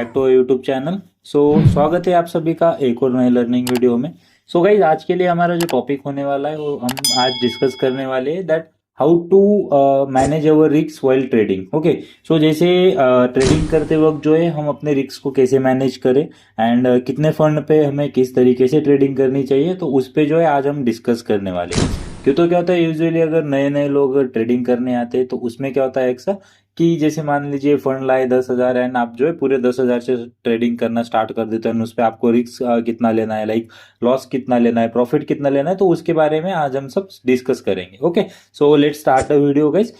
Back to YouTube channel. स्वागत है आप सभी का एक और नए लर्निंग वीडियो में। गाइज आज के लिए हमारा जो टॉपिक होने वाला है वो हम आज डिस्कस करने वाले हैं that how to manage our risk while trading. Okay, so जैसे ट्रेडिंग करते वक्त जो है हम अपने रिस्क को कैसे मैनेज करें एंड कितने फंड पे हमें किस तरीके से ट्रेडिंग करनी चाहिए, तो उस पे जो है आज हम डिस्कस करने वाले हैं। क्यों तो क्या होता है, यूजुअली अगर नए नए लोग ट्रेडिंग करने आते हैं तो उसमें क्या होता है एक सा कि जैसे मान लीजिए फंड लाए 10,000 एंड आप जो है पूरे 10,000 से ट्रेडिंग करना स्टार्ट कर देते हैं। उस पर आपको रिस्क कितना लेना है, लाइक लॉस कितना लेना है, प्रॉफिट कितना लेना है, तो उसके बारे में आज हम सब डिस्कस करेंगे। Okay, so let's start the video guys.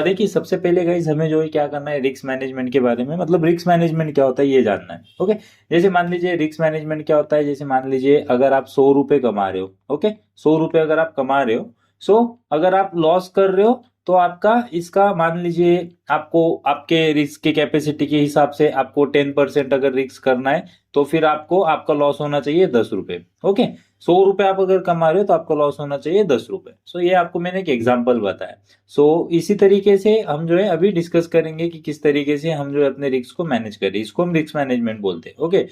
देखिए सबसे पहले गाइस हमें जो है क्या करना है, रिस्क मैनेजमेंट के बारे में, मतलब रिस्क मैनेजमेंट क्या होता है ये जानना है। ओके, जैसे मान लीजिए रिस्क मैनेजमेंट क्या होता है, जैसे मान लीजिए अगर आप 100 रुपए कमा रहे हो, ओके 100 रुपए अगर आप कमा रहे हो, अगर आप लॉस कर रहे हो तो आपका इसका मान लीजिए आपको आपके रिस्क की कैपेसिटी के हिसाब से आपको 10% अगर रिस्क करना है तो फिर आपको आपका लॉस होना चाहिए 10 रुपए। ओके, 100 रुपए आप अगर कमा रहे हो तो आपका लॉस होना चाहिए 10 रुपए। ये आपको मैंने एक एग्जाम्पल बताया। इसी तरीके से हम जो है अभी डिस्कस करेंगे कि किस तरीके से हम जो है अपने रिस्क को मैनेज करें, इसको हम रिस्क मैनेजमेंट बोलते हैं। ओके,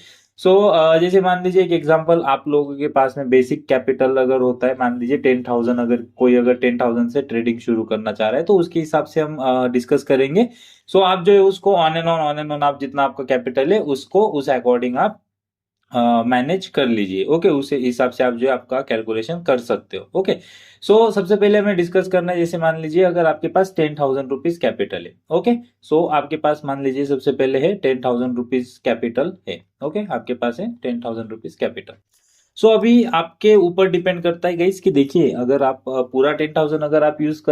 जैसे मान लीजिए एक एग्जांपल, आप लोगों के पास में बेसिक कैपिटल अगर होता है, मान लीजिए 10,000, अगर कोई अगर 10,000 से ट्रेडिंग शुरू करना चाह रहा है तो उसके हिसाब से हम डिस्कस करेंगे। आप जो है उसको ऑन एंड ऑन आप जितना आपका कैपिटल है उसको उस अकॉर्डिंग आप मैनेज कर लीजिए। ओके, उस हिसाब से आप जो है आपका कैलकुलेशन कर सकते हो। ओके, सबसे पहले हमें डिस्कस करना है, जैसे मान लीजिए अगर आपके पास 10,000 रुपीज कैपिटल है। ओके, आपके पास मान लीजिए सबसे पहले है 10,000 रुपीज कैपिटल है। ओके, आपके पास है 10,000 रुपीज कैपिटल। अभी आपके ऊपर डिपेंड करता है गाइस कि देखिए अगर आप पूरा 10,000 अगर आप यूज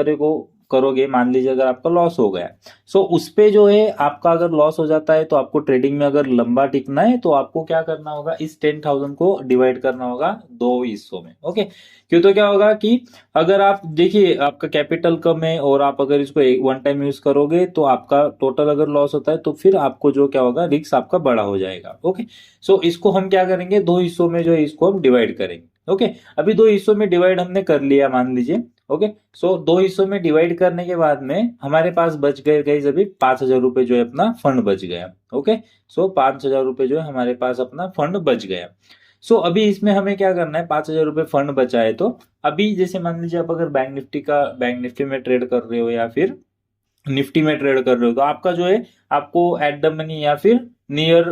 करोगे, मान लीजिए अगर आपका लॉस हो गया, उस पे जो है आपका अगर लॉस हो जाता है तो आपको ट्रेडिंग में अगर लंबा टिकना है तो आपको क्या करना होगा, इस 10,000 को डिवाइड करना होगा दो हिस्सों में। ओके, क्यों तो क्या होगा कि अगर आप देखिए आपका कैपिटल कम है और आप अगर इसको वन टाइम यूज करोगे तो आपका टोटल अगर लॉस होता है तो फिर आपको जो क्या होगा, रिस्क आपका बड़ा हो जाएगा। ओके, इसको हम क्या करेंगे, दो हिस्सों में जो है इसको हम डिवाइड करेंगे। ओके, अभी दो हिस्सों में डिवाइड हमने कर लिया मान लीजिए। ओके, दो हिस्सों में डिवाइड करने के बाद में हमारे पास बच गए गाइस अभी 5,000 रुपए जो है अपना फंड बच गया। ओके, 5,000 रुपए जो है हमारे पास अपना फंड बच गया। अभी इसमें हमें क्या करना है, 5,000 रुपए फंड बचा है तो अभी जैसे मान लीजिए आप अगर बैंक निफ्टी में ट्रेड कर रहे हो या फिर निफ्टी में ट्रेड कर रहे हो तो आपका जो है आपको एट द मनी या फिर near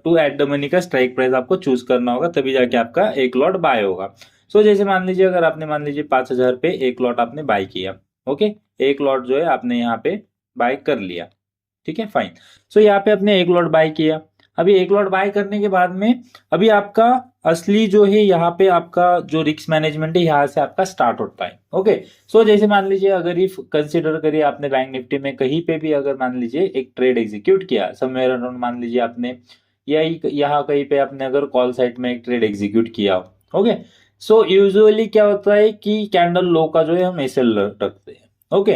to at the money का स्ट्राइक प्राइस आपको चूज करना होगा, तभी जाके आपका एक लॉट बाय होगा। जैसे मान लीजिए अगर आपने मान लीजिए 5,000 पे एक लॉट आपने बाय किया। ओके, एक लॉट जो है आपने यहाँ पे बाय कर लिया। ठीक है, फाइन। यहाँ पे आपने एक लॉट बाय किया। अभी एक लॉट बाय करने के बाद में अभी आपका असली जो है यहाँ पे आपका जो रिस्क मैनेजमेंट है यहाँ से आपका स्टार्ट होता है। ओके, जैसे मान लीजिए अगर इफ कंसिडर करिए आपने बैंक निफ्टी में कहीं पे भी अगर मान लीजिए एक ट्रेड एग्जीक्यूट किया समवेयर अराउंड, मान लीजिए आपने यही यहाँ कहीं पे आपने अगर कॉल साइट में एक ट्रेड एग्जीक्यूट किया। ओके, यूजुअली क्या होता है कि कैंडल लो का जो है हम एसएल रखते हैं। ओके,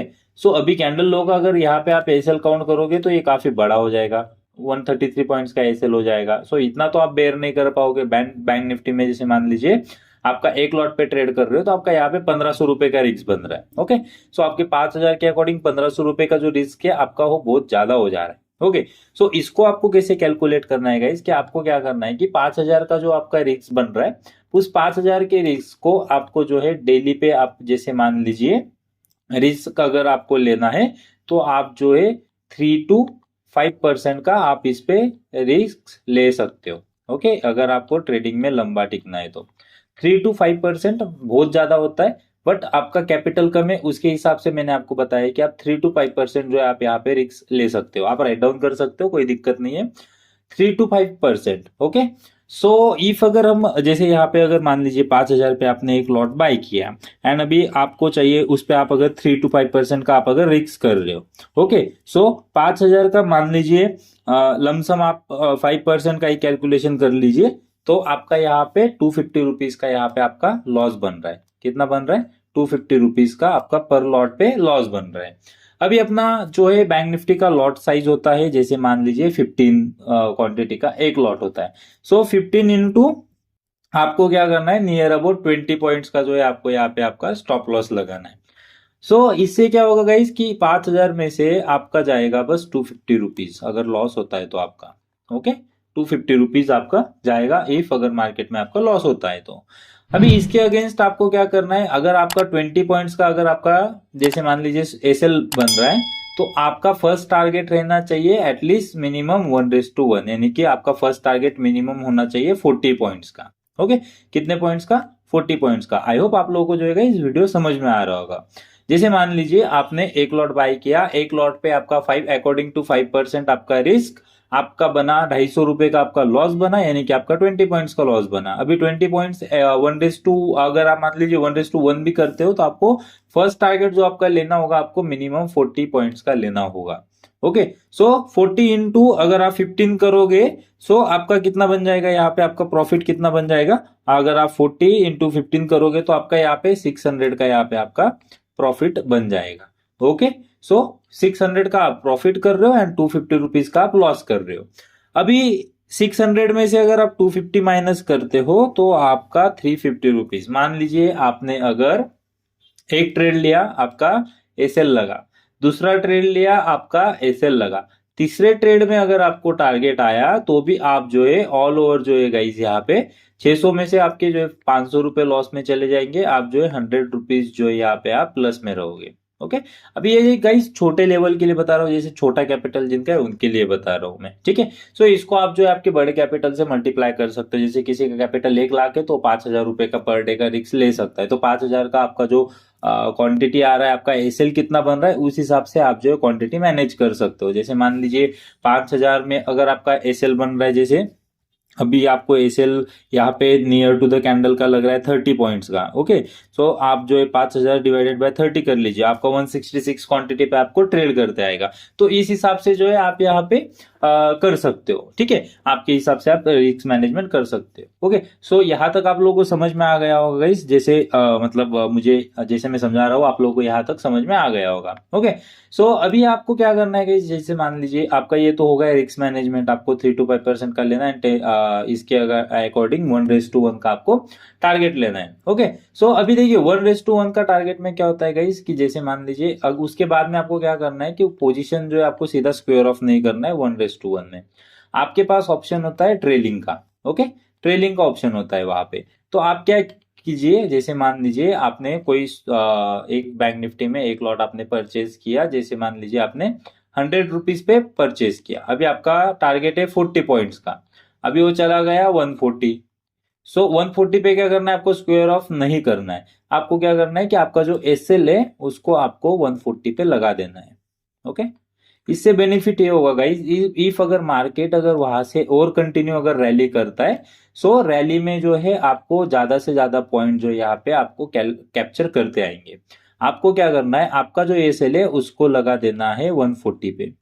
अभी कैंडल लो का अगर यहाँ पे आप एसएल काउंट करोगे तो ये काफी बड़ा हो जाएगा, 133 पॉइंट्स का एसएल हो जाएगा। इतना तो आप बेयर नहीं कर पाओगे। बैंक निफ्टी में जैसे मान लीजिए आपका एक लॉट पे ट्रेड कर रहे हो तो आपका यहाँ पे 1,500 रुपए का रिस्क बन रहा है। ओके, आपके 5,000 के अकॉर्डिंग 1,500 रुपए का जो रिस्क है आपका वो बहुत ज्यादा हो जा रहा है। ओके, इसको आपको कैसे कैलकुलेट करना है गाइस, कि आपको क्या करना है कि 5,000 का जो आपका रिस्क बन रहा है उस 5,000 के रिस्क को आपको जो है डेली पे आप जैसे मान लीजिए रिस्क अगर आपको लेना है तो आप जो है 3 to 5% का आप इस पे रिस्क ले सकते हो। ओके, अगर आपको ट्रेडिंग में लंबा टिकना है तो 3 to 5% बहुत ज्यादा होता है, बट आपका कैपिटल कम है उसके हिसाब से मैंने आपको बताया कि आप 3 to 5% जो है आप यहाँ पे रिस्क ले सकते हो। आप राइट डाउन कर सकते हो, कोई दिक्कत नहीं है। 3 to 5%। ओके, इफ अगर हम जैसे यहाँ पे अगर मान लीजिए 5,000 पे आपने एक लॉट बाय किया एंड अभी आपको चाहिए उस पे आप अगर 3 to 5% का आप अगर रिस्क कर रहे हो। ओके, 5,000 का मान लीजिए लमसम आप 5% का ही कैलकुलेशन कर लीजिए तो आपका यहाँ पे 250 रुपीज का यहाँ पे आपका लॉस बन रहा है। कितना बन रहा है, 250 रुपीज का आपका पर लॉट पे लॉस बन रहा है। अभी अपना जो है बैंक निफ्टी का लॉट साइज होता है जैसे मान लीजिए 15 क्वांटिटी का एक लॉट होता है। 15 इंटू आपको क्या करना है, नियर अबाउट 20 पॉइंट्स का जो है आपको यहाँ पे आपका स्टॉप लॉस लगाना है। इससे क्या होगा गाइस कि 5,000 में से आपका जाएगा बस 250 रुपीज अगर लॉस होता है तो आपका। ओके, 250 रुपीज आपका जाएगा इफ अगर मार्केट में आपका लॉस होता है तो। अभी इसके अगेंस्ट आपको क्या करना है, अगर आपका 20 पॉइंट्स का अगर आपका जैसे मान लीजिए एसएल बन रहा है, तो आपका फर्स्ट टारगेट रहना चाहिए एटलीस्ट मिनिमम 1:1, यानी कि आपका फर्स्ट टारगेट मिनिमम होना चाहिए 40 पॉइंट्स का। ओके, कितने पॉइंट्स का? 40 पॉइंट्स का। आई होप आप लोगों को जो है इस वीडियो समझ में आ रहा होगा। जैसे मान लीजिए आपने एक लॉट बाय किया, एक लॉट पे आपका 5 अकॉर्डिंग टू 5% आपका रिस्क आपका बना, 250 रुपए का आपका लॉस बना, यानी कि आपका 20 पॉइंट्स का लॉस बना। अभी 20 पॉइंट्स 1:2, अगर आप मान लीजिए 1:1 भी करते हो तो आपको फर्स्ट टारगेट जो आपका लेना होगा, आपको मिनिमम 40 पॉइंट्स का लेना होगा। ओके, सो 40 इंटू अगर आप 15 करोगे, सो आपका कितना बन जाएगा, यहाँ पे आपका प्रॉफिट कितना बन जाएगा, अगर आप 40 इंटू 15 करोगे तो आपका यहाँ पे 600 का यहाँ पे आपका प्रॉफिट बन जाएगा। ओके, सो 600 का आप प्रॉफिट कर रहे हो एंड 250 रुपीज का आप लॉस कर रहे हो। अभी 600 में से अगर आप 250 माइनस करते हो तो आपका 350 रुपीज। मान लीजिए आपने अगर एक ट्रेड लिया, आपका एसएल लगा, दूसरा ट्रेड लिया, आपका एसएल लगा, तीसरे ट्रेड में अगर आपको टारगेट आया तो भी आप जो है ऑल ओवर जो है गाइस यहाँ पे 600 में से आपके जो है 500 रुपए लॉस में चले जाएंगे, आप जो है 100 रुपीज जो है यहाँ पे आप प्लस में रहोगे। ओके, अभी ये गाइस छोटे लेवल के लिए बता रहा हूँ, जैसे छोटा कैपिटल जिनका है उनके लिए बता रहा हूँ मैं, ठीक है। सो इसको आप जो है आपके बड़े कैपिटल से मल्टीप्लाई कर सकते हो। जैसे किसी का कैपिटल 1 लाख है तो 5,000 रुपए का पर डे का रिस्क ले सकता है, तो 5,000 का आपका जो क्वांटिटी आ रहा है, आपका एसएल कितना बन रहा है, उस हिसाब से आप जो है क्वांटिटी मैनेज कर सकते हो। जैसे मान लीजिए 5,000 में अगर आपका एसएल बन रहा है, जैसे अभी आपको एसएल यहाँ पे नियर टू द कैंडल का लग रहा है 30 पॉइंट्स का। ओके, सो आप जो है 5,000 डिवाइडेड बाय 30 कर लीजिए, आपका 166 क्वांटिटी पे आपको ट्रेड करते आएगा। तो इस हिसाब से जो है आप यहाँ पे कर सकते हो, ठीक है, आपके हिसाब से आप रिस्क मैनेजमेंट कर सकते हो। ओके, सो यहाँ तक आप लोगों को समझ में आ गया होगा गाइस, जैसे मतलब मुझे जैसे मैं समझा रहा हूँ आप लोगों को यहाँ तक समझ में आ गया होगा। ओके, सो अभी आपको क्या करना है गाइस, जैसे मान लीजिए आपका ये तो होगा रिस्क मैनेजमेंट, आपको 3 to 5% का लेना है, इसके अगर अकॉर्डिंग 1:1 का आपको टारगेट लेना है। ओके, सो अभी देखिए 1:1 का टारगेट में क्या होता है गाइस, कि जैसे मान लीजिए अब उसके बाद में आपको क्या करना है कि पोजीशन जो है आपको सीधा स्क्वायर ऑफ नहीं करना है 1:1 में। आपके पास ऑप्शन होता है ट्रेलिंग का। ओके, ट्रेलिंग का ऑप्शन होता है वहां पे, तो आप क्या कीजिए, जैसे मान लीजिए आपने कोई एक बैंक निफ्टी में एक लॉट आपने परचेज किया, जैसे मान लीजिए आपने 100 रुपीज पे परचेज किया, अभी आपका टारगेट है 40 पॉइंट्स का, अभी वो चला गया 140। सो 140 पे क्या करना है, आपको स्क्वायर ऑफ नहीं करना है, आपको क्या करना है कि आपका जो एसएल है उसको आपको 140 पे लगा देना है। ओके, इससे बेनिफिट ये होगा गाइस, इफ अगर मार्केट अगर वहां से और कंटिन्यू अगर रैली करता है, सो रैली में जो है आपको ज्यादा से ज्यादा पॉइंट जो यहाँ पे आपको कैप्चर करते आएंगे। आपको क्या करना है, आपका जो एसएल है उसको लगा देना है 140 पे।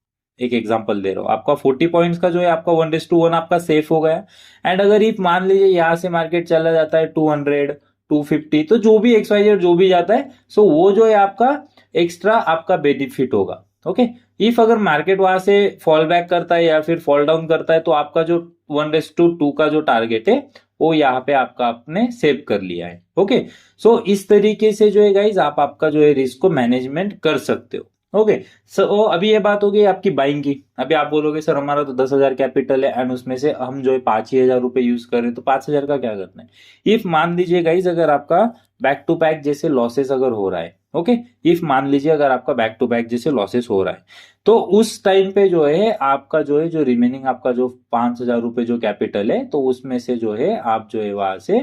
एक एग्जांपल दे रहा हूँ, आपका 40 पॉइंट्स का जो है आपका 1:1 आपका सेफ हो गया। एंड अगर इफ मान लीजिए यहाँ से मार्केट चला जाता है 200 250, तो जो भी XYZ जो भी जाता है, सो वो जो है आपका एक्स्ट्रा आपका बेनिफिट होगा। ओके, इफ अगर मार्केट वहां से फॉल बैक करता है या फिर फॉल डाउन करता है, तो आपका जो 1:2 का जो टारगेट है वो यहाँ पे आपका आपने सेव कर लिया है। ओके, सो इस तरीके से जो है गाइज आप आपका जो है रिस्क को मैनेजमेंट कर सकते हो। ओके, सो अभी ये बात हो गई आपकी बाइंग की। अभी आप बोलोगे सर हमारा तो 10,000 कैपिटल है एंड उसमें से हम जो है 5,000 रुपए यूज कर रहे हैं, तो 5,000 का क्या करना है। इफ मान लीजिए गाइज अगर आपका बैक टू बैक जैसे लॉसेस अगर हो रहा है, ओके, इफ मान लीजिए अगर आपका बैक टू बैक जैसे लॉसेस हो रहा है, तो उस टाइम पे जो है आपका जो है जो रिमेनिंग आपका जो 5,000 रुपए जो कैपिटल है, तो उसमें से जो है आप जो है वहां से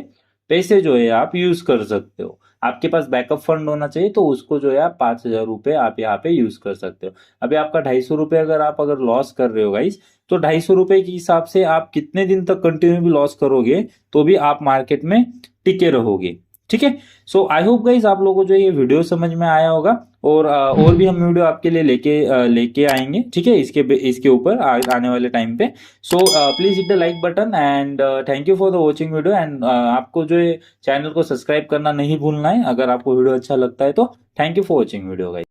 पैसे जो है आप यूज कर सकते हो। आपके पास बैकअप फंड होना चाहिए, तो उसको जो है आप 5,000 रुपए आप यहाँ पे यूज कर सकते हो। अभी आपका 250 रुपए अगर आप अगर लॉस कर रहे हो गाइस, तो 250 रुपए के हिसाब से आप कितने दिन तक कंटिन्यू भी लॉस करोगे तो भी आप मार्केट में टिके रहोगे, ठीक है। सो आई होप गाइस आप लोगों को जो ये वीडियो समझ में आया होगा, और भी हम वीडियो आपके लिए लेके आएंगे, ठीक है, इसके ऊपर आने वाले टाइम पे। So please hit the like button and thank you for the watching video. And आपको जो है चैनल को सब्सक्राइब करना नहीं भूलना है अगर आपको वीडियो अच्छा लगता है तो। Thank you for watching video guys.